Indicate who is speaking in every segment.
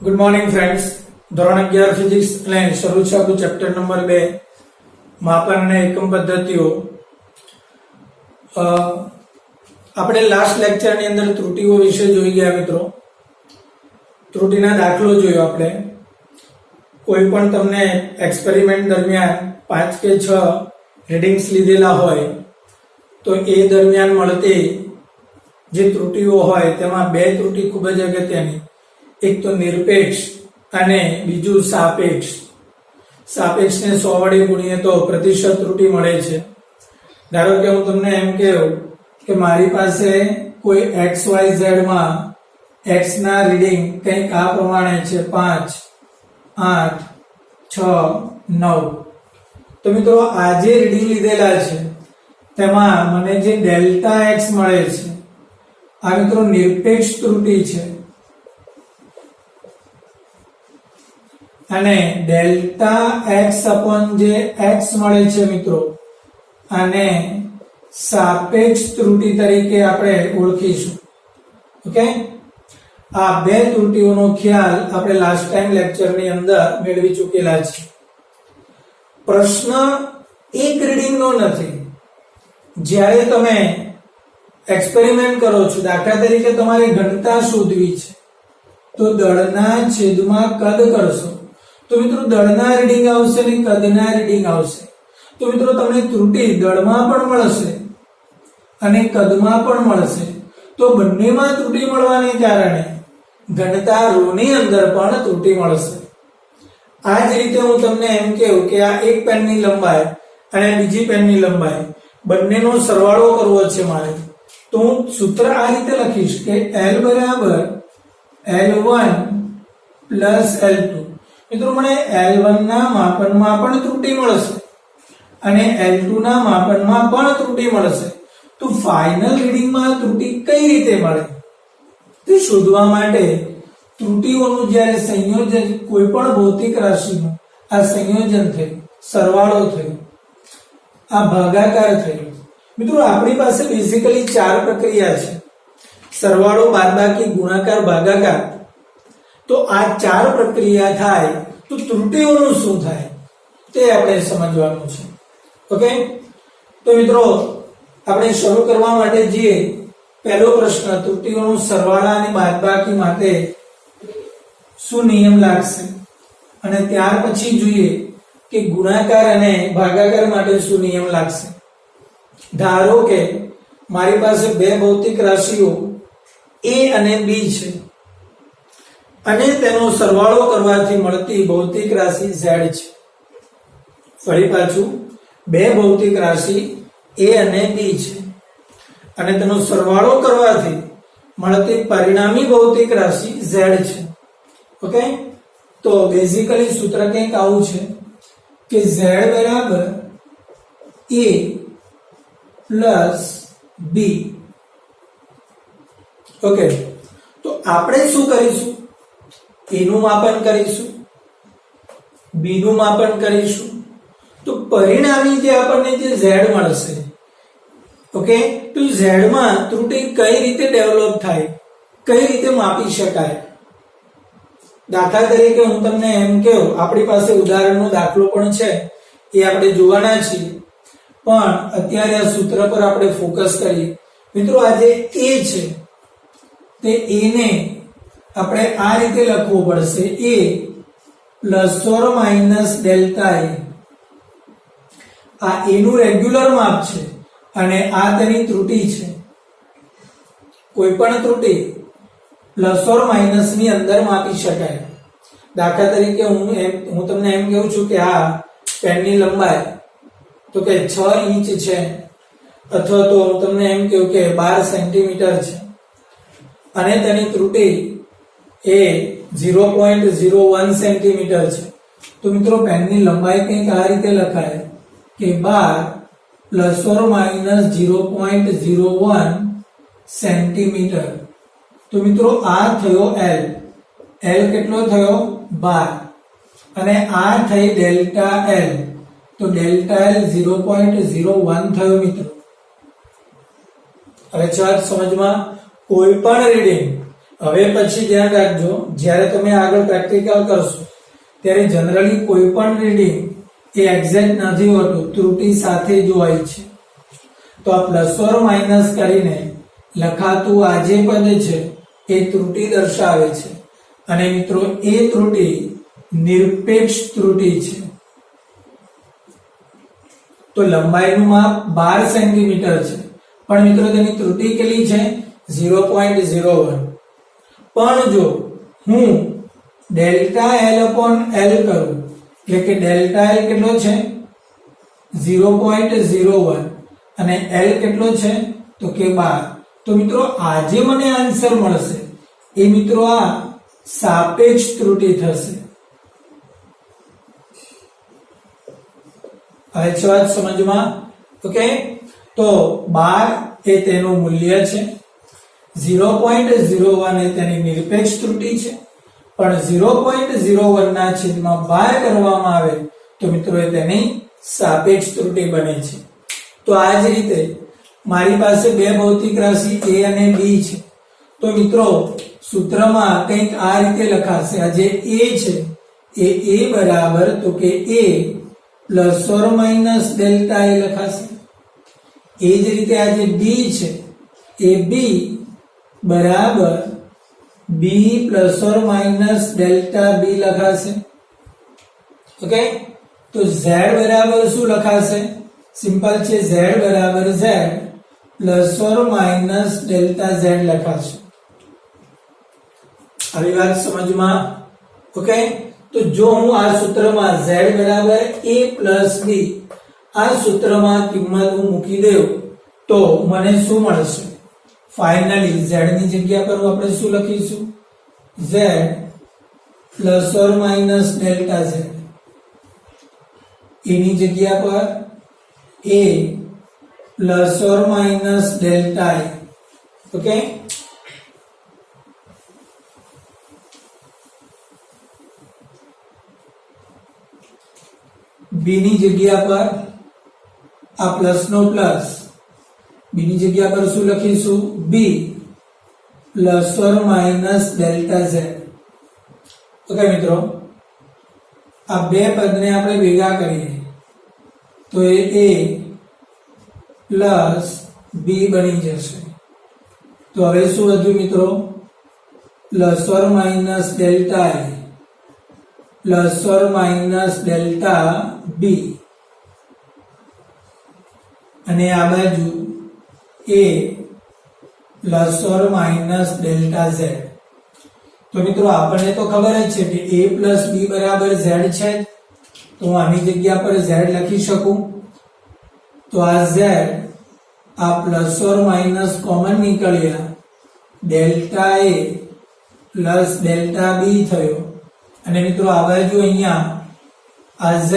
Speaker 1: Good morning friends. ધોરણ 11 physics અને શરૂ છે આપણું ચેપ્ટર નંબર 2 માપન અને એકમ પદ્ધતિઓ. આપણે લાસ્ટ લેક્ચરની અંદર ત્રુટીઓ વિશે જોઈ ગયા મિત્રો. ત્રુટીના દાખલો જોયો આપણે. કોઈ પણ તમને એક્સપેરિમેન્ટ દરમિયાન 5 કે 6 રીડિંગ્સ લીધેલા હોય તો એ દરમિયાન મળતી જે ત્રુટીઓ હોય તેમાં બે ત્રુટી ખૂબ જ અગત્યની, એક તો નિરપેક્ષ અને બીજું સાપેક્ષ. સાપેક્ષને 100 વડે ગુણીએ તો પ્રતિશત ત્રુટી મળે છે. ધારો કે હું તમને એમ કહું કે મારી પાસે કોઈ XYZ માં x ના રીડિંગ કંઈક આ પ્રમાણે છે 5, 8, 6, 9. તો મિત્રો આ જે રીડિંગ લીધેલા છે તેમાં મને જે ડેલ્ટા x મળે છે આ મિત્રો નિરપેક્ષ ત્રુટી છે અને ડેલ્ટા x અપોન જે x મળે છે મિત્રો આને સાપેક્ષ ત્રુટી તરીકે આપણે ઓળખીશું. ઓકે, આ બે ત્રુટીઓનો ખ્યાલ આપણે લાસ્ટ ટાઈમ લેક્ચરની અંદર મેળવી ચૂકેલા છે. પ્રશ્ન એક રીડિંગનો નથી. જ્યારે તમે એક્સપેરિમેન્ટ કરો છો, દાખલા તરીકે તમારે ઘનતા શોધવી છે તો દળના છેદમાં કદ કરશો તો મિત્રો દળના રીડિંગ આવશે ને કદના રીડિંગ આવશે. તો મિત્રો તમને ત્રુટી દળમાં પણ મળશે અને કદમાં પણ મળશે. તો બંનેમાં ત્રુટી મળવાને કારણે ઘનતા રોની અંદર પણ ત્રુટી મળશે. આ જ રીતે હું તમને એમ કહું કે આ એક પેનની લંબાઈ અને બીજી પેનની લંબાઈ બંનેનો સરવાળો કરવો છે મારે, તો હું સૂત્ર આ રીતે લખીશ કે L બરાબર L1 પ્લસ L2. મિત્રો મને L1 ના માપનમાં પણ ત્રુટી મળશે અને L2 ના માપનમાં પણ ત્રુટી મળશે. તો ફાઇનલ રીડિંગમાં ત્રુટી કઈ રીતે મળે તે શોધવા માટે ત્રુટીઓનું જ્યારે સંયોજન, કોઈ પણ ભૌતિક રાશિનું આ સંયોજન થયું, સરવાળો થયો, આ ભાગાકાર થયો. મિત્રો આપણી પાસે બેઝિકલી 4 પ્રક્રિયા છે: સરવાળો, બાદબાકી, ગુણાકાર, ભાગાકાર. તો આ 4 પ્રક્રિયા થાય તો ત્રુટીઓનું શું થાય તે આપણે સમજવાનું છે. ઓકે, તો મિત્રો આપણે શરૂ કરવા માટે જે પહેલો પ્રશ્ન, ત્રુટીઓનું સરવાળા અને બાદબાકી માટે શું નિયમ લાગશે, અને ત્યાર પછી જોઈએ કે ગુણાકાર અને ભાગાકાર માટે શું નિયમ લાગશે. ધારો કે મારી પાસે બે ભૌતિક રાશિઓ A અને B છે અને તેનો સરવાળો કરવાથી મળતી ભૌતિક રાશિ Z છે. ફરી પાછું, બે ભૌતિક રાશિ A અને B છે અને તેનો સરવાળો કરવાથી મળતી પરિણામી ભૌતિક રાશિ Z છે. ઓકે, તો બેઝિકલી સૂત્ર કંઈક આવું છે કે Z બરાબર A પ્લસ B. ઓકે, તો આપણે શું કરીશું? A નું માપન કરીશું, B નું માપન કરીશું. તો પરિણામી જે આપણને જે Z મળશે, ઓકે, તો Z માં ત્રુટી કઈ રીતે ડેવલપ થાય, કઈ રીતે માપી શકાય. દાખલા તરીકે હું તમને એમ કહું, આપણી પાસે ઉદાહરણનો દાખલો પણ છે, એ આપણે જોવાના છીએ, પણ અત્યારે આ સૂત્ર પર આપણે ફોકસ કરીએ. મિત્રો આ જે A છે તે A ને આપણે આ રીતે લખવું પડશે: A plus or minus delta A. આ A નું રેગ્યુલર માપ છે અને આ તેની ત્રુટી છે. કોઈ પણ ત્રુટી પ્લસ ઓર માઇનસ ની અંદર માપી શકાય. દાખલા તરીકે હું તમને એમ કહું છું કે આ પેનની લંબાઈ તો કે 6 ઇંચ છે, અથવા તો હું તમને એમ કહું કે 12 સેન્ટીમીટર છે અને તેની ત્રુટી એ 0.01 સેન્ટીમીટર છે. તો મિત્રો પેનની લંબાઈ કંઈક આ રીતે લખાય કે 12 પ્લસ ઓર માઇનસ 0.01 સેન્ટીમીટર. તો મિત્રો આ થયો L. L કેટલો થયો? 12. અને આ થઈ ડેલ્ટા L. તો ડેલ્ટા L 0.01 થયો મિત્રો. હવે ચાલો સમજમાં, કોઈ પણ રીડિંગ હવે પછી ધ્યાન રાખજો, જ્યારે તમે આગળ પ્રેક્ટિકલ કરશો ત્યારે જનરલી કોઈ પણ રીડિંગ એ એક્ઝેક્ટ નથી હોતું, ત્રુટિ સાથે જ હોય છે. તો આ પ્લસ ઓર માઇનસ કરીને લખાતું આ જે પદ છે એ ત્રુટિ દર્શાવે છે, અને મિત્રો એ ત્રુટિ નિરપેક્ષ ત્રુટિ છે. તો લંબાઈનું માપ 12 સેન્ટીમીટર છે, પણ મિત્રો તેની ત્રુટિ કેટલી છે? 0.01. પણ જો હું ડેલ્ટા L upon L કરું, એટલે કે ડેલ્ટા L કેટલો છે? 0.01 અને L કેટલો છે? તો કે 12. તો મિત્રો આ જે મને આન્સર મળશે એ મિત્રો આ સાપેક્ષ ત્રુટિ થશે. હવે છે વાત સમજમાં? ઓકે, તો 12 એ તેનું મૂલ્ય છે, 0.01 એ તેની નિરપેક્ષ ત્રુટિ છે, પણ 0.01 ના છેદમાં 12 કરવામાં આવે તો મિત્રો એ તેની સાપેક્ષ ત્રુટિ બને છે. તો આ જ રીતે મારી પાસે બે ભૌતિક રાશિ a અને b છે. તો મિત્રો સૂત્રમાં કંઈક આ રીતે લખાશે. આ જે a છે એ a બરાબર તો કે a plus or minus delta a લખાશે. એ જ રીતે આ જે b છે એ b બરાબર b plus or minus delta b લખાશે. ઓકે, તો z બરાબર શું લખાશે? સિમ્પલ છે, z બરાબર z plus or minus delta z લખાશે. આવી વાત સમજમાં? ઓકે, તો જો હું આ સૂત્રમાં z બરાબર a પ્લસ b આ સૂત્રમાં કિંમત હું મૂકી દઉં તો મને શું મળશે? ફાઇનલી z ની જગ્યા પર આપણે શું લખીશું? z plus or minus delta z. a ની જગ્યા પર a plus or minus delta a. Okay, b ની જગ્યા પર આ પ્લસ નો પ્લસ, b ની જગ્યા પર શું લખીશું? b plus or minus delta z. Okay મિત્રો, આ બે પદને આપણે ભેગા કરીએ તો એ a પ્લસ b બની જશે. તો હવે શું વધ્યું મિત્રો? Plus or minus delta a plus or minus delta b, અને આ બાજુ a plus or minus delta z. તો મિત્રો આપણને તો ખબર જ છે કે a પ્લસ b બરાબર z છે, તો હું આની જગ્યા પર z લખી શકું. તો આ z આ પ્લસ ઓર માઇનસ કોમન નીકળ્યા, delta a plus delta b થયો, અને મિત્રો આ બાજુ અહીંયા આ z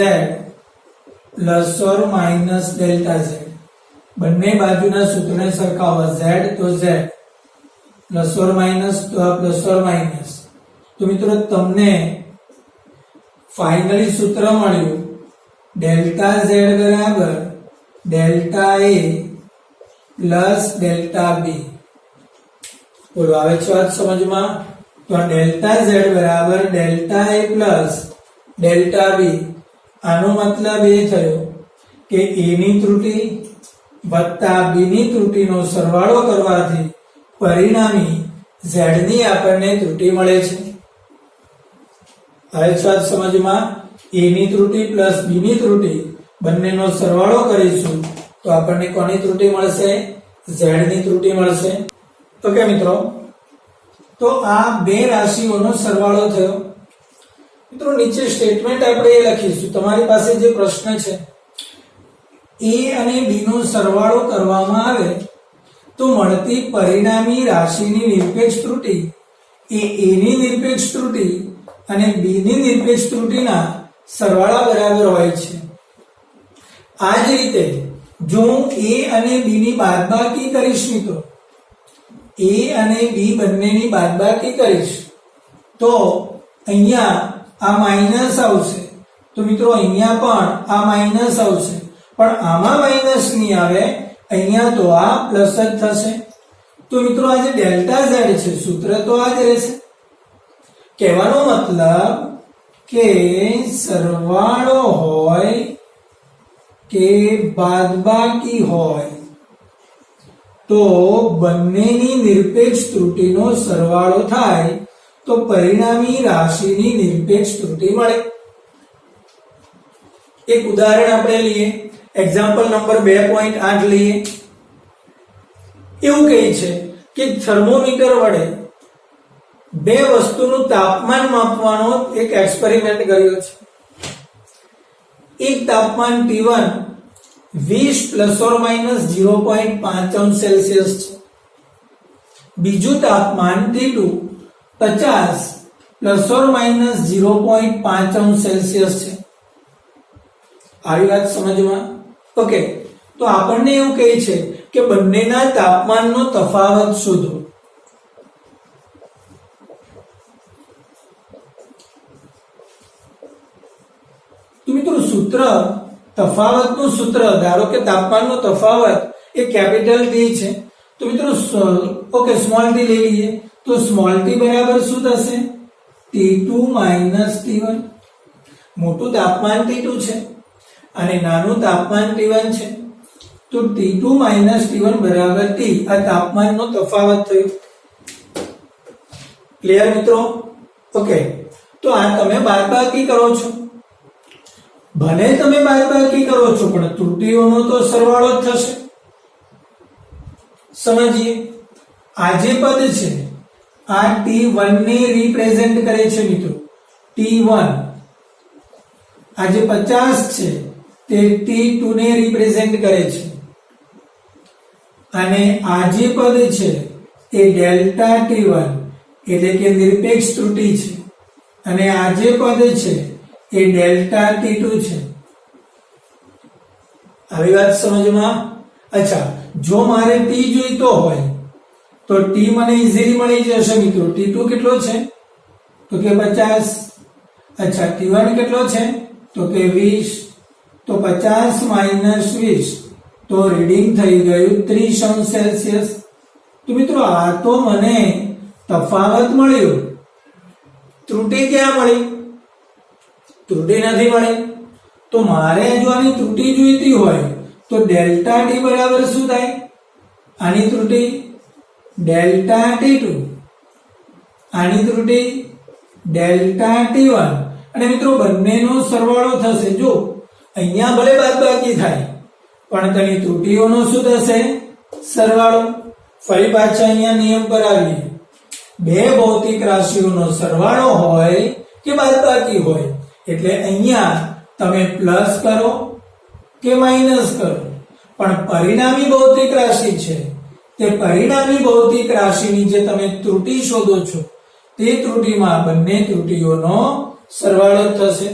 Speaker 1: plus or minus delta z. બંને બાજુના સૂત્રને સરખાવવા, z તો z પ્લસ ઓર માઇનસ તો આ પ્લસ ઓર માઇનસ. તો મિત્રો તમને ફાઇનલી સૂત્ર મળ્યું ડેલ્ટા z બરાબર delta a plus delta b. બોલો, આવે છે વાત સમજમાં? તો આ ડેલ્ટા z બરાબર delta a plus delta b. આનો મતલબ એ થયો કે a ની ત્રુટિ વત્તા b ની ત્રુટિનો સરવાળો કરવાથી પરિણામી z ની આપણને ત્રુટિ મળે છે. હવે વાત સમજમાં? a ની ત્રુટિ પ્લસ b ની ત્રુટિ બંનેનો સરવાળો કરીશું તો આપણને કોની ત્રુટિ મળશે? z ની ત્રુટિ મળશે. ઓકે મિત્રો, તો આ બે રાશિઓનો સરવાળો થયો. મિત્રો નીચે સ્ટેટમેન્ટ આપણે એ લખીશું. તમારી પાસે જે પ્રશ્ન છે a અને b નો સરવાળો કરવામાં આવે તો મળતી પરિણામી રાશિની નિરપેક્ષ ત્રુટિ એ a ની નિરપેક્ષ ત્રુટિ અને b ની નિરપેક્ષ ત્રુટિના સરવાળા બરાબર હોય છે. આ જ રીતે જો હું a અને b ની બાદબાકી કરીશ મિત્રો, a અને b બંનેની બાદબાકી કરીશ તો અહીંયા આ માઈનસ આવશે. તો મિત્રો અહીંયા પણ આ માઈનસ આવશે, પણ આમાં માઈનસ નહીં આવે, અહીંયા તો આ પ્લસ જ થશે. તો મિત્રો આ જે ડેલ્ટા ઝેડ છે સૂત્ર તો આ જ રહેશે. કહેવાનો મતલબ કે સરવાળો હોય કે બાદબાકી હોય તો બંનેની નિરપેક્ષ ત્રુટીનો સરવાળો થાય તો પરિણામી રાશિની નિરપેક્ષ ત્રુટી મળે. એક ઉદાહરણ આપણે લઈએ. એક્ઝામ્પલ નંબર 2.8 લઈએ. એવું કહે છે કે થર્મોમીટર વડે બે વસ્તુનું તાપમાન માપવાનો એક એક્સપેરિમેન્ટ કર્યો છે. એક તાપમાન T1 20 ± 0.5 અંશ સેલ્સિયસ છે. બીજું તાપમાન T2 50 ± 0.5 અંશ સેલ્સિયસ છે. આવી વાત સમજમાં? ઓકે, તો આપણને એવું કહે છે કે બંનેના તાપમાનનો તફાવત શોધો. તો મિત્રો સૂત્ર, તફાવતનું સૂત્ર, ધારો કે તાપમાનનો તફાવત એ કેપિટલ T છે. તો મિત્રો ઓકે સ્મોલ t લઈ લઈએ. તો સ્મોલ t બરાબર શું થશે? T2 - T1. મોટું તાપમાન T2 છે અને નાનું તાપમાન T1 છે. તો T2 - T1 બરાબર T. આ તાપમાનનો તફાવત થયો. ક્લિયર મિત્રો? ઓકે, તો આ તમે બાદબાકી કરો છો. ભલે તમે બાદબાકી કરો છો પણ ત્રુટીઓનો તો સરવાળો જ થશે. સમજીએ. આ જે પદ છે આ T1 ને રિપ્રેઝેન્ટ કરે છે મિત્રો. T1 આ જે 50 છે તે T2 ને રિપ્રેઝેન્ટ કરે છે અને આ જે પદ છે એ ડેલ્ટા T1 એટલે કે નિરપેક્ષ ત્રુટી છે અને આ જે પદ છે એ ડેલ્ટા T2 છે. આવી વાત સમજમાં? અચ્છા, જો મારે T જોઈતો હોય તો T મને ઈઝીલી મળી જશે મિત્રો. T2 કેટલો છે? તો કે 50. અચ્છા, T1 કેટલો છે? તો કે 20. તો 50 - 20 તો રીડિંગ થઈ ગયું 30 અંશ સેલ્સિયસ. તો મિત્રો આ તો મને તફાવત મળ્યો. ત્રુટી ક્યાં મળી? ત્રુટી નથી મળી. તો મારે જો આની ત્રુટી જોઈતી હોય તો ડેલ્ટા T બરાબર શું થાય? આની ત્રુટી ડેલ્ટા T2, આની ત્રુટી ડેલ્ટા T1 અને મિત્રો બંનેનો સરવાળો થશે. જો અહીંયા ભલે બાદબાકી થાય પણ તેની ત્રુટીઓનો શું થશે? સરવાળો. ફરી પાછા અહીંયા નિયમ પર આવીએ. બે ભૌતિક રાશિઓનો સરવાળો હોય કે બાદબાકી હોય એટલે અહીંયા તમે પ્લસ કરો કે માઈનસ કરો પણ પરિણામી ભૌતિક રાશિ છે તે પરિણામી ભૌતિક રાશિની જે તમે ત્રુટી શોધો છો તે ત્રુટીમાં બંને ત્રુટીઓનો સરવાળો થશે.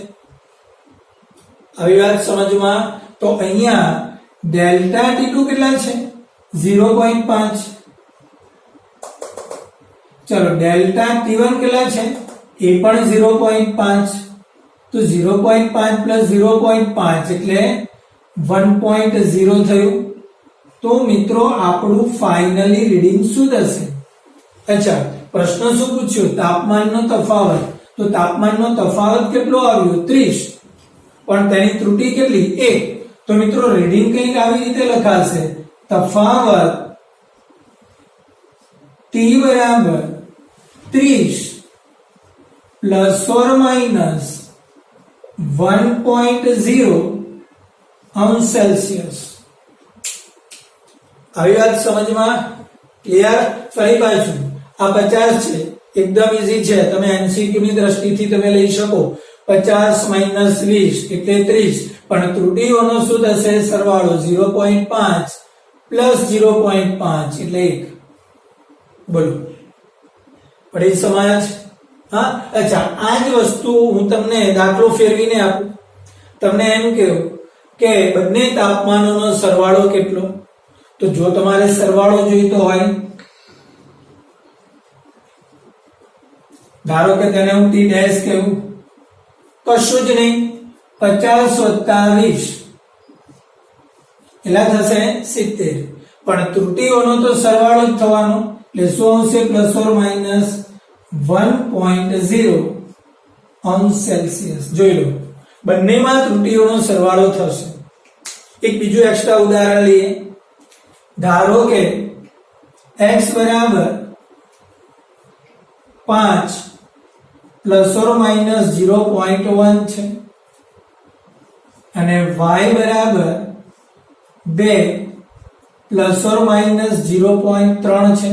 Speaker 1: આવી વાત સમજમાં? તો અહીંયા ડેલ્ટા T2 કેટલા છે? 0.5. ચલો ડેલ્ટા T1 કેટલા છે? એ પણ 0.5. તો 0.5 + 0.5 એટલે 1.0 થયું. તો મિત્રો આપણું ફાઇનલી રીડિંગ શું થશે? અચ્છા, પ્રશ્ન શું પૂછ્યો? તાપમાનનો તફાવત. તો તાપમાનનો તફાવત કેટલો આવ્યો? 30. પણ તેની ત્રુટી કેટલી? 1. તો મિત્રો રીડિંગ કંઈક આવી રીતે લખાશે. તફાવત T બરાબર 30 ± 1.0 અંશ સેલ્સિયસ. આવી વાત સમજમાં? ક્લિયર? ફરી પાછું આ 50 છે, એકદમ ઈઝી છે. તમે MCQ ની દ્રષ્ટિથી તમે લઈ શકો. 50 - 20 એટલે 30. પણ ત્રુટીઓનો શું થશે? સરવાળો 0.5 + 0.5 એટલે 1. બોલો, પડી સમજ? હા. અચ્છા, આ જ વસ્તુ હું તમને દાખલો ફેરવીને આપું. તમને એમ કહું કે બંને તાપમાનોનો સરવાળો કેટલો? તો જો તમારે સરવાળો જોઈતો હોય, ધારો કે તેને હું T ડેશ કહું, કશું જ નહીં, 50 + 20 એટલા થશે 70. પણ ત્રુટીઓનો તો સરવાળો જ થવાનો, એટલે શું આવશે? પ્લસ ઓર માઇનસ 1.0 અંશ સેલ્સિયસ. જોઈ લો, બંનેમાં ત્રુટીઓનો સરવાળો થશે. એક બીજું એક્સ્ટ્રા ઉદાહરણ લઈએ. ધારો કે x બરાબર 5 પ્લસ ઓર માઇનસ 0.1 છે અને y બરાબર 2 પ્લસ ઓર માઇનસ 0.3 છે.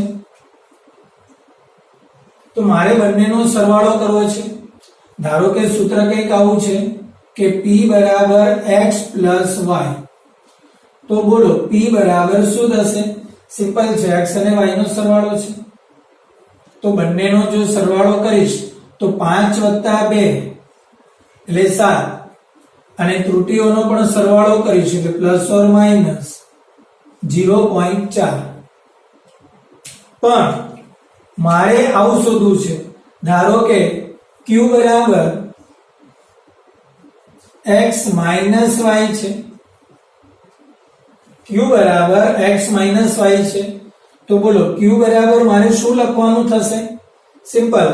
Speaker 1: તો મારે બંનેનો સરવાળો કરવો છે. ધારો કે સૂત્ર કંઈક આવું છે કે p બરાબર x પ્લસ y. તો બોલો p બરાબર શું થશે? સિમ્પલ છે, x અને y નો સરવાળો છે. તો બંનેનો જો સરવાળો કરીશ તો 5 વત્તા 2 એટલે 7 અને ત્રુટીઓનો પણ સરવાળો કરીશ એટલે પ્લસ ઓર માઇનસ 0.4. પણ મારે આવું શોધવું છે. ધારો કે q બરાબર x માઇનસ y છે. q બરાબર x માઇનસ y છે. તો બોલો q બરાબર મારે શું લખવાનું થશે? સિમ્પલ,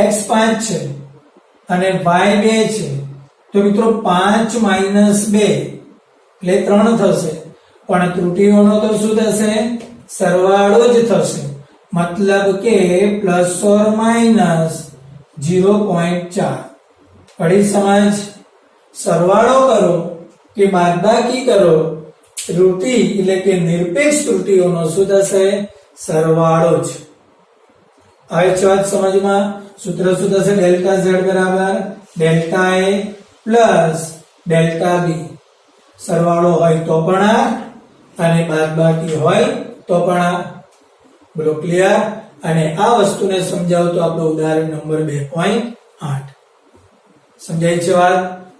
Speaker 1: x 5 છે અને y 2 છે. તો મિત્રો 5 માઇનસ 2 એટલે 3 થશે. પણ ત્રુટીઓનો તો શું થશે? સરવાળો જ થશે. મતલબ કે પ્લસ ઓર માઇનસ 0.4. પડી સમજ? સરવાળો કરો કે બાદબાકી કરો, ત્રુટી એટલે કે નિરપેક્ષ ત્રુટીઓનો શું થશે? સરવાળો જ. આવે છે વાત સમજમાં? સૂત્ર શું થશે? ડેલ્ટા z બરાબર delta a plus delta b. સરવાળો હોય તો પણ આ અને બાદબાકી હોય તો પણ આ. બોલો ક્લિયર? અને આ વસ્તુને સમજાવતો આપણો ઉદાહરણ નંબર 2.8. સમજાય છે વાત?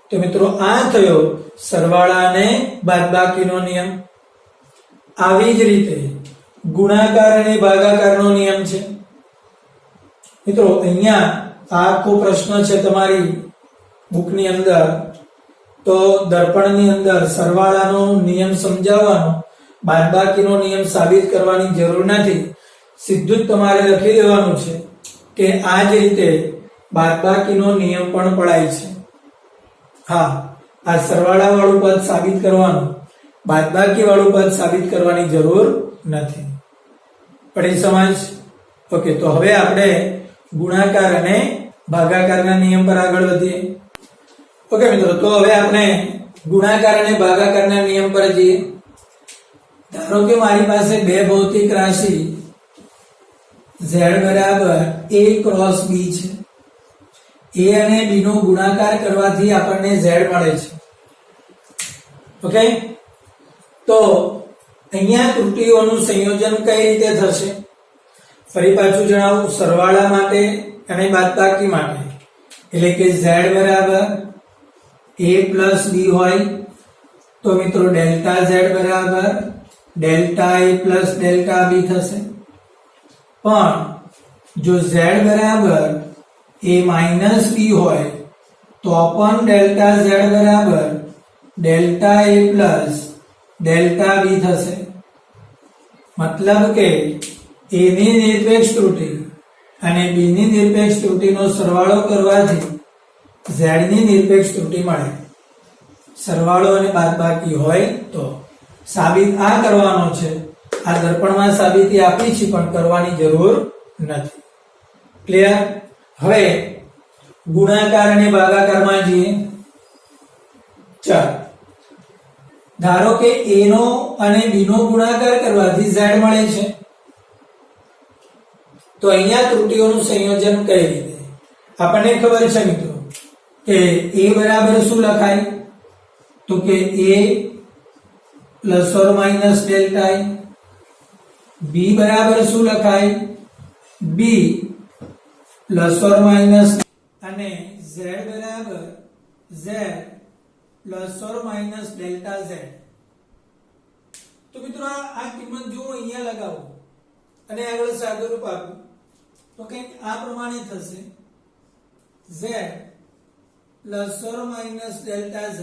Speaker 1: તો મિત્રો આ થયો સરવાળા અને બાદબાકીનો નિયમ. આવી જ રીતે ગુણાકાર અને ભાગાકારનો નિયમ છે. મિત્રો અહીંયા આ આખો પ્રશ્ન છે તમારી બુકની અંદર. તો દર્પણની અંદર સરવાળાનો નિયમ સમજાવવાનો, બાદબાકીનો નિયમ સાબિત કરવાની જરૂર નથી. સીધું જ તમારે લખી દેવાનું છે કે આ જ રીતે બાદબાકીનો નિયમ પણ પડાય છે. હા, આ સરવાળા વાળું પદ સાબિત કરવાનું, બાદબાકી વાળું પદ સાબિત કરવાની જરૂર નથી. પડી સમજ? ઓકે, તો હવે આપણે ગુણાકાર અને ભાગાકારના નિયમ પર આગળ વધીએ. ઓકે મિત્રો, તો હવે આપણે ગુણાકાર અને ભાગાકારના નિયમ પર જઈએ. ધારો કે મારી પાસે બે ભૌતિક રાશિ z બરાબર a ક્રોસ b છે. a અને b નો ગુણાકાર કરવાથી આપણને z મળે છે. ઓકે, તો અહીંયા ત્રુટીઓનું સંયોજન કઈ રીતે થશે? ફરી પાછું જણાવું, સરવાળા માટે અને બાદબાકી માટે. એટલે કે z બરાબર a પ્લસ b હોય તો મિત્રો ડેલ્ટા z બરાબર delta a plus delta b થશે. પણ જો z બરાબર a માઇનસ b હોય તો પણ ડેલ્ટા z બરાબર delta a plus delta b થશે. મતલબ કે a ની નિરપેક્ષ ત્રુટી અને b ની નિરપેક્ષ ત્રુટીનો સરવાળો કરવાથી z ની નિરપેક્ષ ત્રુટી મળે. સરવાળો અને બાદબાકી હોય તો સાબિત આ કરવાનો છે. આ દર્પણમાં સાબિતી આપી છે પણ કરવાની જરૂર નથી. ક્લિયર? હવે ગુણાકાર અને ભાગાકારમાં જઈએ. ચાલો, ધારો કે a નો અને b નો ગુણાકાર કરવાથી z મળે છે. તો અહીંયા ત્રુટીઓનું સંયોજન કઈ રીતે? આપણને ખબર છે મિત્રો કે a બરાબર શું લખાય? તો કે a plus or minus delta i. b બરાબર શું લખાય? b પ્લસ ઓર માઇનસ, અને z બરાબર z plus or minus delta z. તો મિત્રો આ કિંમત જો અહીંયા લગાવો અને આગળ સાદુરૂપ આપો તો કંઈક આ પ્રમાણે થશે. z plus or minus delta z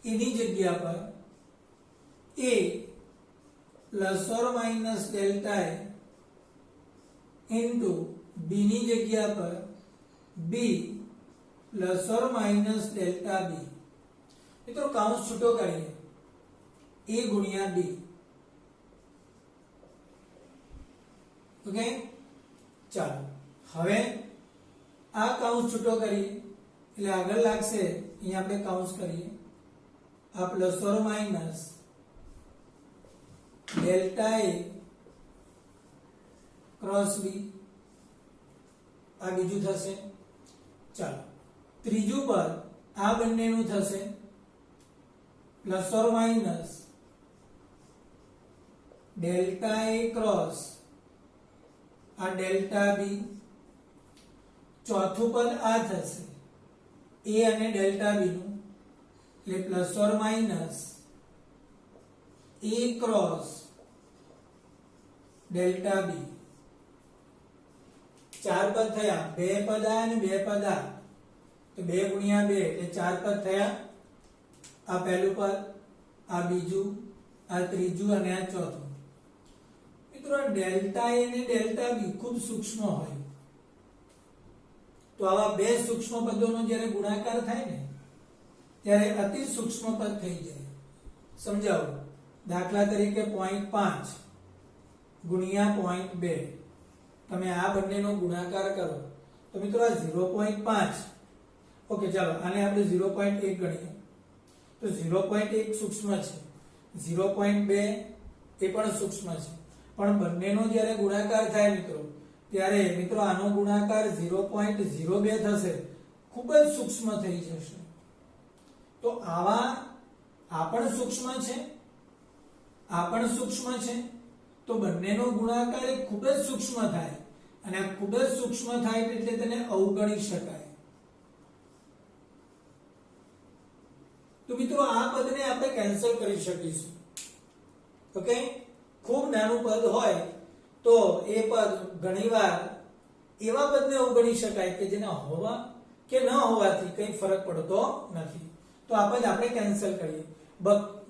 Speaker 1: એની જગ્યા પર a plus or minus delta A into B ની જગ્યા પર B plus or minus delta B. મિત્રો કૌંસ છૂટો કરીએ, એ ગુણ્યા બી. ઓકે, ચાલો હવે આ કૌંસ છૂટો કરીએ એટલે આગળ લાગશે. અહીંયા આપણે કૌંસ કરીએ, આ plus or minus delta a cross b, આ બીજું થશે. ચાલો ત્રીજું પદ આ બંનેનું થશે plus or minus delta a cross આ ડેલ્ટા બી. ચોથું પદ આ થશે એ અને ડેલ્ટા બી નું, એટલે plus or minus a cross delta b. ચાર પદ થયા, બે પદ આ અને બે પદ આ, તો 2 ગુણ્યા 2 એટલે 4 પદ થયા. આ પહેલું પદ, આ બીજું, આ ત્રીજું અને આ ચોથું. મિત્રો ડેલ્ટા એ અને ડેલ્ટા બી ખૂબ સૂક્ષ્મ હોય, તો આવા બે સૂક્ષ્મ પદોનો જ્યારે ગુણાકાર થાય ને ત્યારે અતિ સૂક્ષ્મ પદ થઈ જાય. સમજાવો, દાખલા તરીકે 0.5 ગુણ્યા 0.2, તમે આ બંનેનો ગુણાકાર કરો તો મિત્રો આ 0.5. ઓકે, ચાલો આને આપણે 0.1 ગણીએ તો 0.1 સૂક્ષ્મ છે, 0.2 એ પણ સૂક્ષ્મ છે, પણ બંનેનો જ્યારે ગુણાકાર થાય મિત્રો ત્યારે મિત્રો આનો ગુણાકાર 0.02 થશે, ખૂબ જ સૂક્ષ્મ થઈ જશે. તો આવા આ પણ સૂક્ષ્મ છે, આ પણ સૂક્ષ્મ છે, તો બંનેનો ગુણાકાર એ ખૂબ જ સૂક્ષ્મ થાય, અને આ ખૂબ જ સૂક્ષ્મ થાય એટલે તેને અવગણી શકાય. તો મિત્રો આ પદને આપણે કેન્સલ કરી શકીશું. ઓકે, ખૂબ નાનું પદ હોય તો એ પદ ઘણીવાર એવા પદને અવગણી શકાય કે જેના હોવા કે ન હોવાથી કંઈ ફરક પડતો નથી, તો આ પદ આપણે કેન્સલ કરીએ.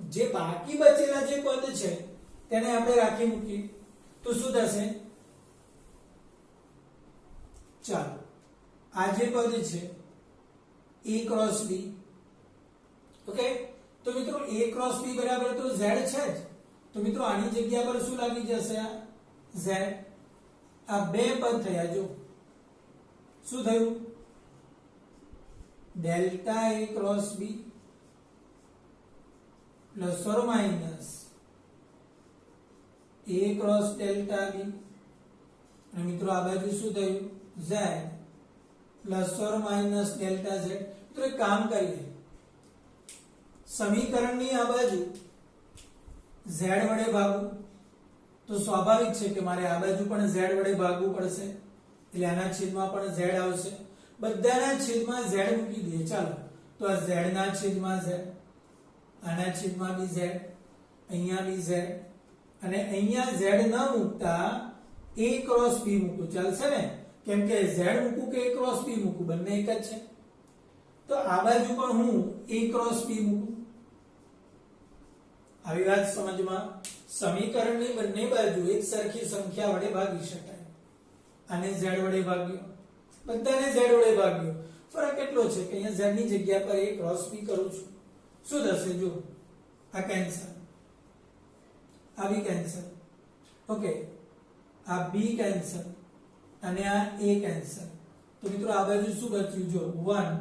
Speaker 1: જે બાકી બચેલા જે પદ છે તેને આપણે રાખી મૂકીએ તો શું થશે? ચાલો આ જે પદ છે a ક્રોસ b. ઓકે, તો મિત્રો a ક્રોસ b બરાબર તો z છે જ, તો મિત્રો આની જગ્યા પર શું લાગી જશે? આ z. આ બે પદ થયા, જો શું થયું? Delta a cross b plus or minus a cross delta b, અને મિત્રો આ બાજુ શું થયું? z plus or minus delta z. તો એક કામ કરીએ, સમીકરણની આ બાજુ z વડે ભાગવું, તો સ્વાભાવિક છે કે મારે આ બાજુ પણ z વડે ભાગવું પડશે, એટલે આના છેદમાં પણ z આવશે. બધાના છેદમાં z મૂકી દઈએ. ચાલો, તો આ z ના છેદમાં z, આના છેદમાં બી z, અહીંયા બી z, અને અહીંયા z ન મૂકતા a ક્રોસ b મૂકું, ચાલશે ને? કેમ કે z મૂકું કે a ક્રોસ b મૂકું, બંને એક જ છે. તો આ બાજુ પણ હું a ક્રોસ b મૂકું. આવી વાત સમજમાં? સમીકરણની બંને બાજુ એક સરખી સંખ્યા વડે ભાગી શકાય. આને z વડે ભાગ્યો, બધાને z વડે ભાગ્યો. ફરક એટલો છે કે અહીંયા z ની જગ્યા પર a ક્રોસ b કરું છું. શું થશે? જો આ કેન્સલ, આ બી કેન્સલ. ઓકે, આ b કેન્સલ અને આ a કેન્સલ. તો મિત્રો આ બાજુ શું બચ્યું? જો 1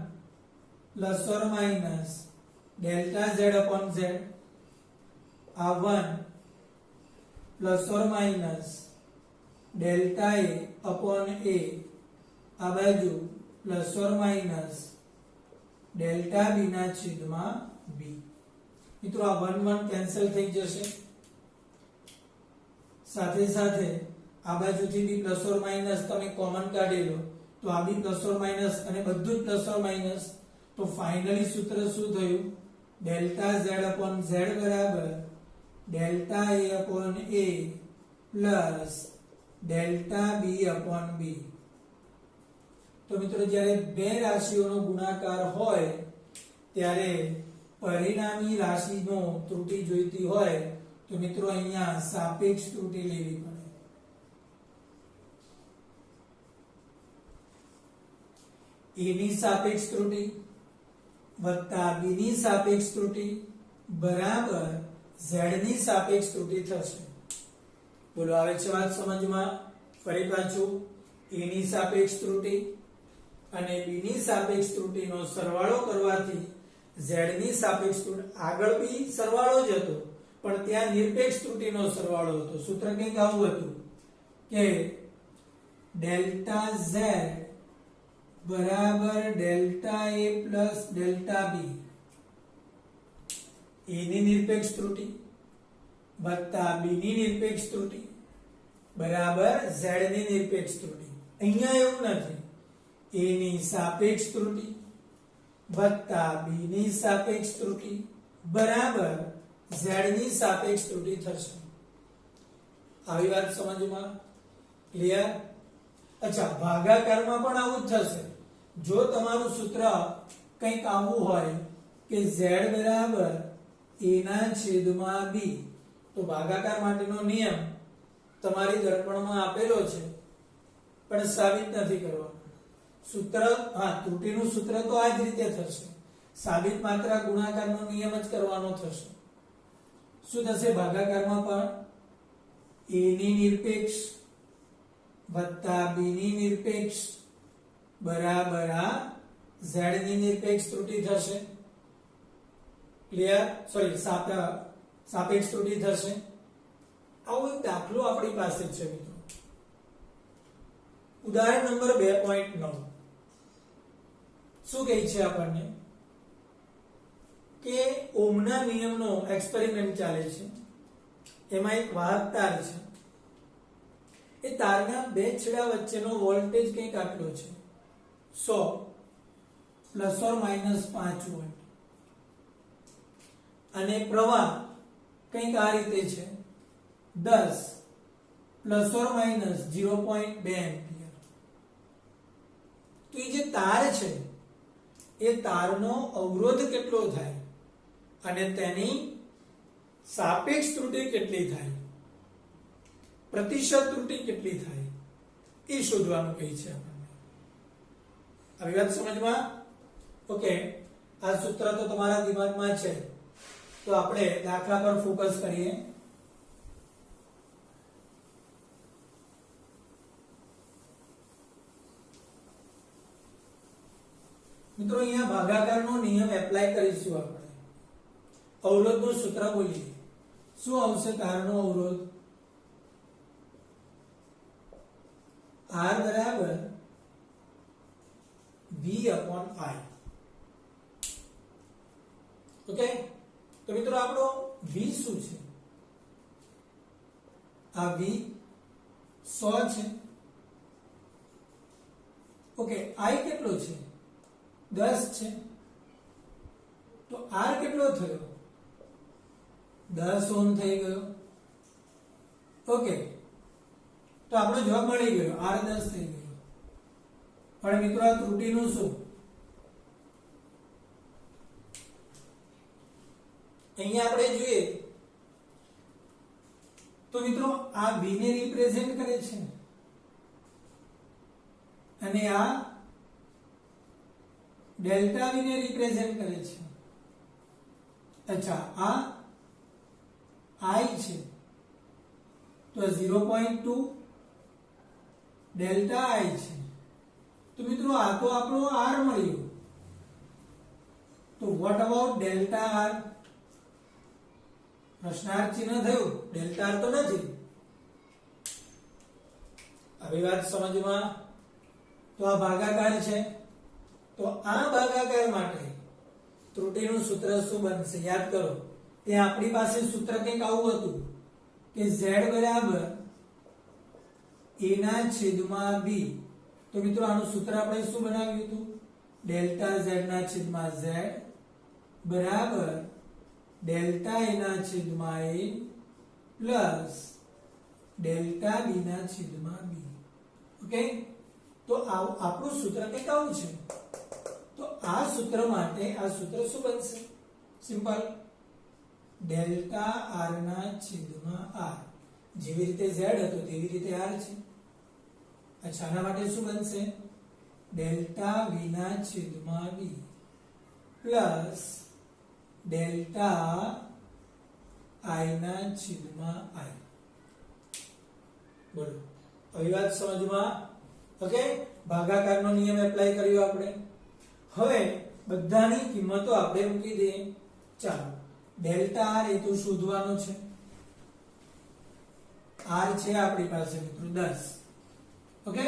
Speaker 1: plus or minus delta z upon z, આ 1 plus or minus delta a upon a, આ બાજુ plus or minus delta b ના છેદમાં b. મિત્રો આ 1 1 કેન્સલ થઈ જશે, સાથે સાથે આ બાજુથી બી પ્લસ ઓર માઇનસ તમે કોમન કાઢી લો તો આ બી પ્લસ ઓર માઇનસ અને બધું જ પ્લસ ઓર માઇનસ. તો ફાઇનલી સૂત્ર શું થયું? ડેલ્ટા z અપોન z બરાબર delta a upon a plus delta b upon b. તો મિત્રો જ્યારે બે રાશિઓનો ગુણાકાર હોય ત્યારે પરિણામી રાશિનો ત્રુટિ જોઈતી હોય તો મિત્રો અહીંયા સાપેક્ષ ત્રુટિ લેવી પડે. a ની સાપેક્ષ ત્રુટિ વત્તા b ની સાપેક્ષ ત્રુટિ બરાબર z ની સાપેક્ષ ત્રુટિ થશે. બોલો આવે છે વાત સમજમાં? ફરી પાછું a ની સાપેક્ષ ત્રુટિ અને b ની સાપેક્ષ ત્રુટિનો સરવાળો કરવાથી z ની સાપેક્ષ ત્રુટિ, આગળ બી સરવાળો જ હતો પણ ત્યાં નિરપેક્ષ ત્રુટિનો સરવાળો હતો. સૂત્ર કંઈક આવું હતું કે ડેલ્ટા z બરાબર delta a plus delta b, a ની નિરપેક્ષ ત્રુટિ વત્તા b ની નિરપેક્ષ ત્રુટિ બરાબર z ની નિરપેક્ષ ત્રુટિ. અહીંયા એવું નથી, a ની સાપેક્ષ ત્રુટિ વત્તા b ની સાપેક્ષ ત્રુટિ બરાબર z ની સાપેક્ષ ત્રુટિ થશે. આવી વાત સમજમાં? ક્લિયર? અચ્છા, ભાગાકારમાં પણ આવું જ થશે. જો તમારું સૂત્ર કંઈક આવું હોય કે z બરાબર a ના છેદમાં b, તો ભાગાકાર માટેનો નિયમ તમારી દર્પણમાં આપેલો છે પણ સાબિત નથી કરવાનો. સૂત્ર, હા, ત્રુટિનું સૂત્ર તો આ જ રીતે થશે. સાબિત માત્ર ગુણાકારનો નિયમ જ કરવાનો થશે. શું થશે ભાગાકારમાં પણ? a ની નિરપેક્ષ વત્તા b ની નિરપેક્ષ બરાબર આ z ની નિરપેક્ષ ત્રુટિ થશે. ક્લિયર? સોરી, સાપેક્ષ ત્રુટિ થશે. આવો એક દાખલો આપણી પાસે છે મિત્રો. ઉદાહરણ નંબર 2.9 શું કહે છે આપણને કે ઓહમના નિયમનો એક્સપેરિમેન્ટ ચાલે છે. એમાં એક વાહક તાર છે. એ તારના બે છેડા વચ્ચેનો વોલ્ટેજ કંઈક આટલો છે, 100 ± -5 વોલ્ટ, અને પ્રવાહ કંઈક આ રીતે છે, 10 ± 0.2 એમ્પિયર. તો એ જે તાર છે એ તારનો અવરોધ કેટલો થાય અને તેની સાપેક્ષ ત્રુટિ કેટલી થાય, પ્રતિશત ત્રુટિ કેટલી થાય, એ શોધવાનું કહે છે આપણને. આવી વાત સમજમાં? ઓકે, આ સૂત્ર તો તમારા દિમાગમાં છે, તો આપણે દાખલા પર ફોકસ કરીએ. મિત્રો અહીંયા ભાગાકારનો નિયમ એપ્લાય કરીશું આપણે. અવરોધનું સૂત્ર બોલીએ. શું આવશે તારનો અવરોધ? R બરાબર V/I. ઓકે, તો મિત્રો આપણો V શું છે? આ V 100 છે. ઓકે, I કેટલો છે? 10 છે. તો R કેટલો થયો? 10 ઓહ્મ થઈ ગયો. ઓકે, તો આપણો જવાબ મળી ગયો, R 10 થઈ ગયો. પણ મિત્રો આ ત્રુટિનું શું? અહીંયા આપણે જોઈએ તો મિત્રો આ V ને રિપ્રેઝેન્ટ કરે છે અને આ ડેલ્ટા V ને રિપ્રેઝેન્ટ કરે છે. અચ્છા, આ I છે તો 0.2 ડેલ્ટા I છે. તો મિત્રો આ તો આપણો R મળ્યો. તો વોટ અબાઉટ ડેલ્ટા R? પ્રશ્નાર્થ ચિહ્ન થયું, ડેલ્ટા R તો નથી. આવી વાત સમજમાં? તો આ ભાગાકાર છે. તો આ ભાગાકાર માટે ત્રુટિનું સૂત્ર શું બનશે? યાદ કરો, ત્યાં આપણી પાસે સૂત્ર કંઈક આવું હતું કે z બરાબર a ના છેદમાં b. તો મિત્રો આનું સૂત્ર આપણે શું બનાવ્યું હતું? ડેલ્ટા z ના છેદમાં z બરાબર ડેલ્ટા a ના છેદમાં a પ્લસ ડેલ્ટા b ના છેદમાં b. ઓકે, તો આપણું સૂત્ર કંઈક આવું છે. તો આ સૂત્ર માટે આ સૂત્ર શું બનશે? સિમ્પલ, ડેલ્ટા આર ના છેદમાં આર, જેવી રીતે ઝેડ હતો તેવી રીતે આર છે. અચ્છા, આના માટે શું બનશે? ડેલ્ટા વી ના છેદમાં વી પ્લસ ડેલ્ટા આઈ ના છેદમાં આઈ. બોલો, આવી વાત સમજમાં? ઓકે, ભાગાકારનો નિયમ એપ્લાય કર્યો આપણે. હવે બધાની કિંમતો આપણે મૂકી દઈએ. ચાલો, ડેલ્ટા આર એ તો શોધવાનું છે. આર છે આપણી પાસે મિત્રો 10. ઓકે,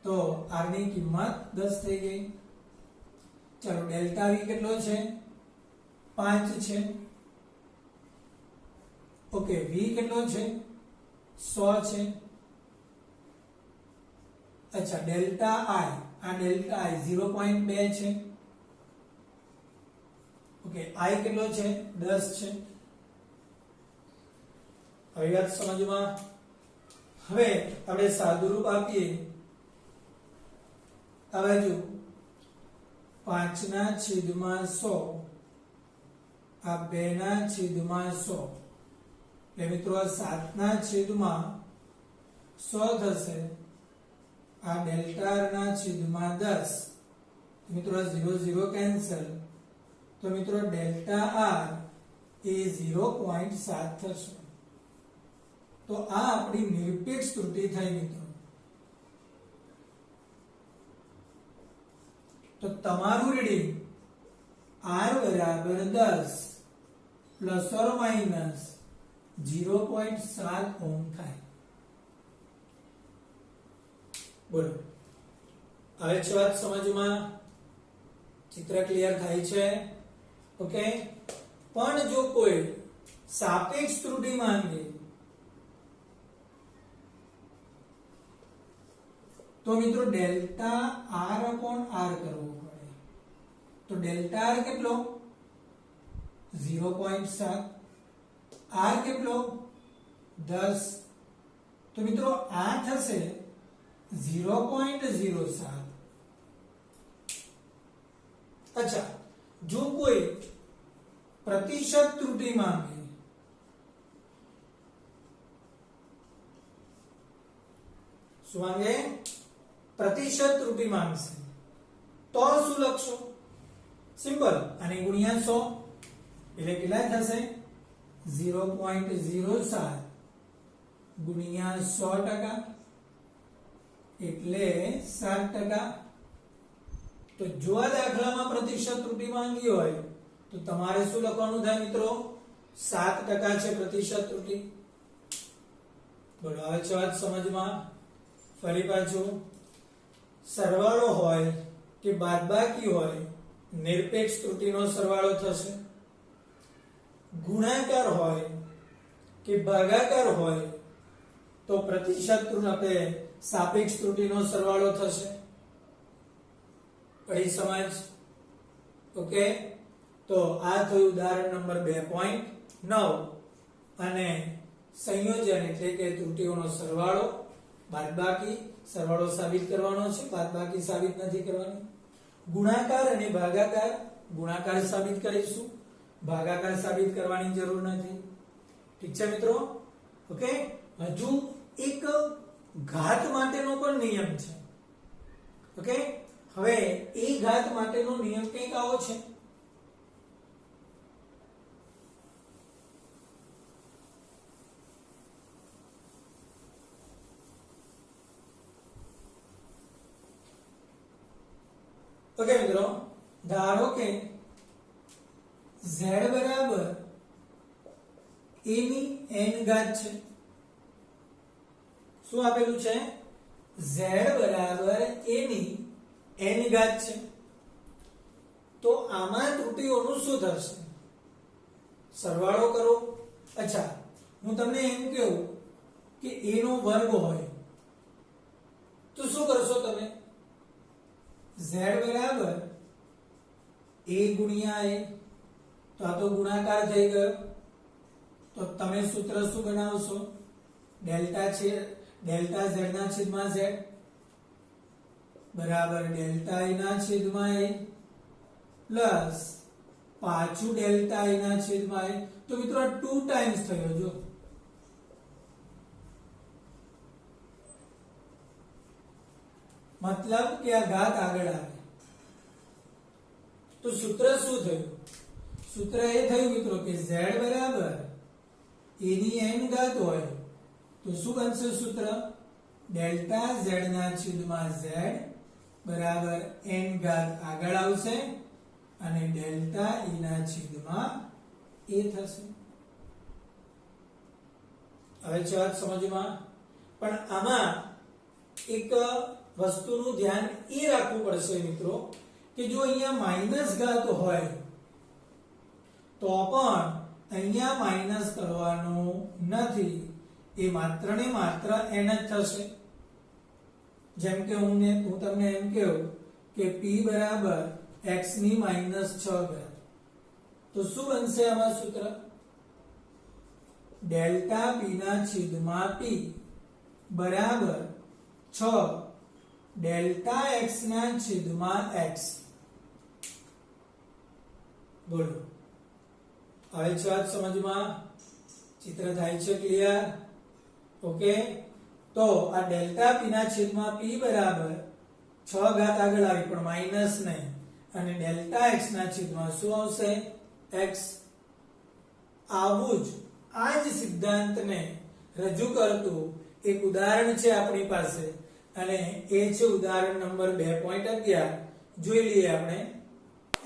Speaker 1: તો આર ની કિંમત 10 થઈ ગઈ. ચાલો, ડેલ્ટા વી કેટલો છે? 5 છે. ઓકે, વી કેટલો છે? 100 છે. અચ્છા, ડેલ્ટા આઈ, આ ડેલ્ટા આઈ 0.2 છે. ઓકે, આઈ કેટલો છે? 10 છે. હવે વાત સમજમાં? હવે આપણે સાદુરૂપ આપીએ. આ બાજુ 5 ના છેદમાં 100, આ 2 ના છેદમાં 100, એટલે મિત્રો આ 7 ના છેદમાં 100 થશે. આ ડેલ્ટા આર ના છેદમાં 10, મિત્રો 0 0 કેન્સલ, તો મિત્રો ડેલ્ટા આર એ 0.7 થશે. તો આ આપણી નિરપેક્ષ ત્રુટિ થઈ મિત્રો. તો તમારું રીડિંગ r બરાબર 10 પ્લસ ઓર માઇનસ 0.7 ઓહમ થાય. બોલો, હવે છે વાત સમજમાં? ચિત્ર ક્લિયર થાય છે? ઓકે, પણ જો કોઈ સાપેક્ષ ત્રુટિ માંગે તો મિત્રો ડેલ્ટા આર અપોન આર કરવો પડે. તો ડેલ્ટા આર કેટલો? 0.7. આર કેટલો? 10. તો મિત્રો આ થશે 0.07. અચ્છા, જો કોઈ પ્રતિશત ત્રુટિ માંગે શું માંગે? પ્રતિશત ત્રુટિ માંગશે તો શું લખશો? સિમ્પલ, અને ગુણ્યા 100 એટલે કેટલા થશે? 0.07 ગુણ્યા 100% એટલે 7%. તો જો આ દાખલામાં પ્રતિશત ત્રુટિ માંગી હોય તો તમારે શું લખવાનું થાય મિત્રો? 7% છે પ્રતિશત ત્રુટિ. બોલો, આવે છે વાત સમજમાં? ફરી પાછું, સરવાળો હોય કે બાદબાકી હોય, નિરપેક્ષ ત્રુટિનો સરવાળો થશે. ગુણાકાર હોય કે ભાગાકાર હોય તો પ્રતિશત ત્રુટિ આપણે સાપેક્ષ ત્રુટિનો સરવાળો થશે. કઈ સમજ? ઓકે, તો આ થયું ઉદાહરણ નંબર 2.9. અને સંયોજન એટલે કે ત્રુટિઓનો સરવાળો, બાદબાકી, સરવાળો સાબિત કરવાનો છે, બાદબાકી સાબિત નથી કરવાની. ગુણાકાર અને ભાગાકાર, ગુણાકાર સાબિત કરીશું, ભાગાકાર સાબિત કરવાની જરૂર નથી. ઠીક છે મિત્રો? ઓકે, હજુ એક ઘાત માટેનો પણ નિયમ છે. ઓકે, હવે એ ઘાત માટેનો નિયમ કંઈક આવો છે. ઓકે મિત્રો, ધારો કે z બરાબર a ની n ઘાત છે. શું આપેલું છે? z બરાબર a ની n ઘાત છે. તો આમાં ત્રુટિઓનું શું થશે? સરવાળો કરો. અચ્છા, હું તમને એમ કહું કે a નો વર્ગ હોય તો શું કરશો તમે? z બરાબર a ગુણ્યા a, તો આ તો ગુણાકાર થઈ ગયો. તો તમે સૂત્ર શું બનાવશો? ડેલ્ટા છે, ડેલ્ટા z ના છેદમાં z બરાબર ડેલ્ટા a ના છેદમાં a પ્લસ પાછું ડેલ્ટા i ના છેદમાં i, તો મિત્રો આ 2 ટાઈમ્સ થયો. જો મતલબ કે આ ઘાત આગળ આવે. તો સૂત્ર શું થયું? સૂત્ર એ થયું મિત્રો કે z બરાબર a ની n ઘાત હોય તો શું બનશે સૂત્ર? ડેલ્ટા z ના છેદમાં z બરાબર n ઘાત આગળ આવશે અને ડેલ્ટા e ના છેદમાં a થશે. હવે છે વાત સમજમાં. પણ આમાં એક વસ્તુનું ધ્યાન એ રાખવું પડશે મિત્રો કે જો અહીંયા માઈનસ ઘાત હોય તો પણ અહીંયા માઈનસ કરવાનું નથી, એ માત્ર ને માત્ર n જ થશે. જેમ કે હું તમને એમ કહું કે p બરાબર x ની -6 ઘાત, તો શું બનશે આમાં સૂત્ર? ડેલ્ટા p ના છેદમાં p બરાબર 6 ડેલ્ટા x ના છેદમાં x. બોલો હવે છે વાત સમજમાં? ચિત્ર થાય છે ક્લિયર? ઓકે. તો આ ડેલ્ટા p ના છેદમાં p બરાબર 6 ઘાત આગળ આવી પણ માઈનસ નહીં, અને ડેલ્ટા x ના છેદમાં શું આવશે? x. આવું જ આ જ સિદ્ધાંતને રજૂ કરતું એક ઉદાહરણ છે આપણી પાસે, અને એ છે ઉદાહરણ નંબર 2.11. જોઈ લઈએ આપણે.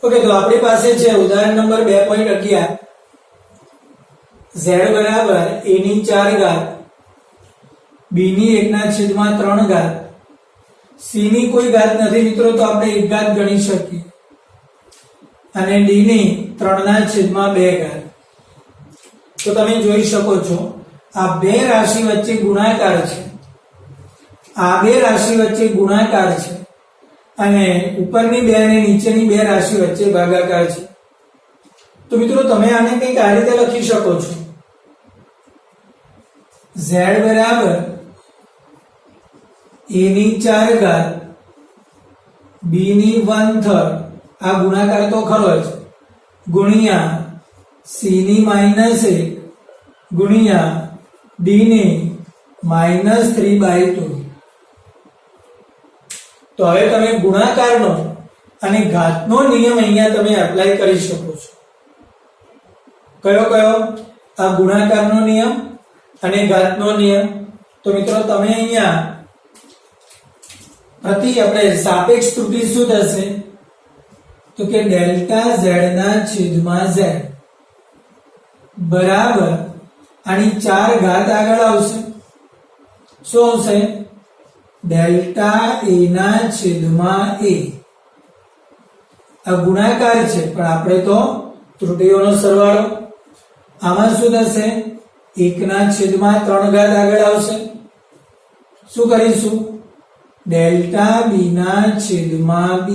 Speaker 1: ઓકે, તો આપણી પાસે છે ઉદાહરણ નંબર 2.11. z બરાબર a ની 4 ઘાત, b ની 1 ના છેદમાં 3 ઘાત, c ની કોઈ ઘાત નથી મિત્રો તો આપણે એક ઘાત ગણી શકીએ, અને d ની 3 ના છેદમાં 2 ઘાત. તો તમે જોઈ શકો છો આ બે રાશિ વચ્ચે ગુણાકાર છે, આ બે રાશિ વચ્ચે ગુણાકાર છે, અને ઉપરની બે અને નીચેની બે રાશિ વચ્ચે ભાગાકાર છે. તો મિત્રો તમે આને કંઈક આ રીતે લખી શકો છો. z બરાબર a ની 4 ઘાત b ની 1/3, આ ગુણાકાર તો ખરો જ, ગુણ્યા c ની -1 ગુણ્યા d ની -3/2. તો હવે તમે ગુણાકારનો અને ઘાતનો નિયમ અહીંયા તમે એપ્લાય કરી શકો છો. કયો કયો? આ ગુણાકારનો નિયમ અને ઘાતનો નિયમ. તો મિત્રો તમે અહીંયા આપણે સાપેક્ષ ત્રુટિ શું થશે? તો કે ડેલ્ટા z ના છેદમાં z બરાબર આની 4 ઘાત આગળ આવશે. શું આવશે? ડેલ્ટા a ના છેદમાં a. આ ગુણાકાર છે પણ આપણે તો ત્રુટિઓનો સરવાળો. આમાં શું થશે? 1 ના છેદમાં 3 ઘાત આગળ આવશે. શું કરીશું? ડેલ્ટા b ના છેદમાં b.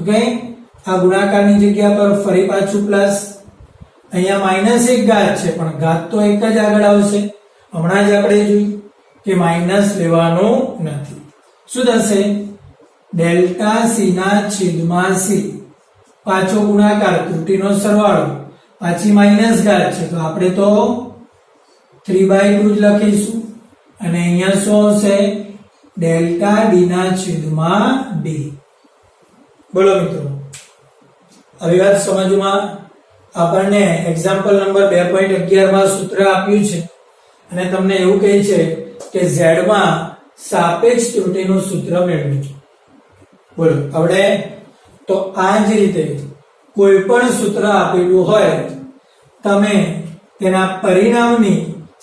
Speaker 1: ઓકે, આ ગુણાકારની જગ્યા પર ફરી પાછું પ્લસ. અહીંયા -1 ઘાત છે પણ ઘાત તો એક જ આગળ આવશે. હમણાં જ આપણે જોયું કે માઈનસ લેવાનું નથી. શું થશે? ડેલ્ટા c ના છેદમાં c. પાછો ગુણાકાર, ત્રુટિનો સરવાળો, પાછી માઈનસ ઘાત છે તો આપણે તો 3/2 જ લખીશું, અને અહીંયા શું આવશે? ડેલ્ટા d ના છેદમાં d. બોલો મિત્રો, હવે વાત સમજમાં. આપણને એક્ઝામ્પલ નંબર 2.11 માં સૂત્ર આપ્યું છે અને તમને એવું કહે છે કે z માં સાપેક્ષ ત્રુટિનું સૂત્ર મેળવો. બોલો આવડે? તો આ જ રીતે કોઈ પણ સૂત્ર આપેલું હોય તમે તેના પરિણામની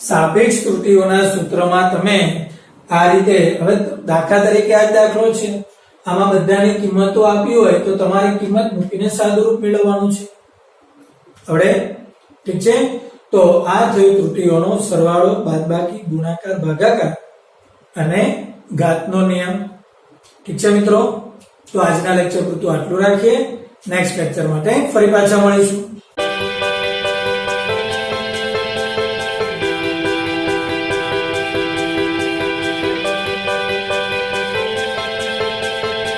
Speaker 1: સાપેક્ષ ત્રુટિઓના સૂત્રમાં તમે આ રીતે, હવે દાખલા તરીકે આ દાખલો છે, આમાં બધાની કિંમતો આપી હોય તો તમારે કિંમત મૂકીને સાદુરૂપ મેળવવાનું છે. આવડે? ઠીક છે. તો આ થયું ત્રુટિઓનો સરવાળો, બાદબાકી, ગુણાકાર, ભાગાકાર અને ઘાતનો નિયમ. ઠીક છે મિત્રો? તો આજના લેક્ચર પૂરતું આટલું રાખીએ. નેક્સ્ટ લેક્ચર માટે ફરી પાછા મળીશું.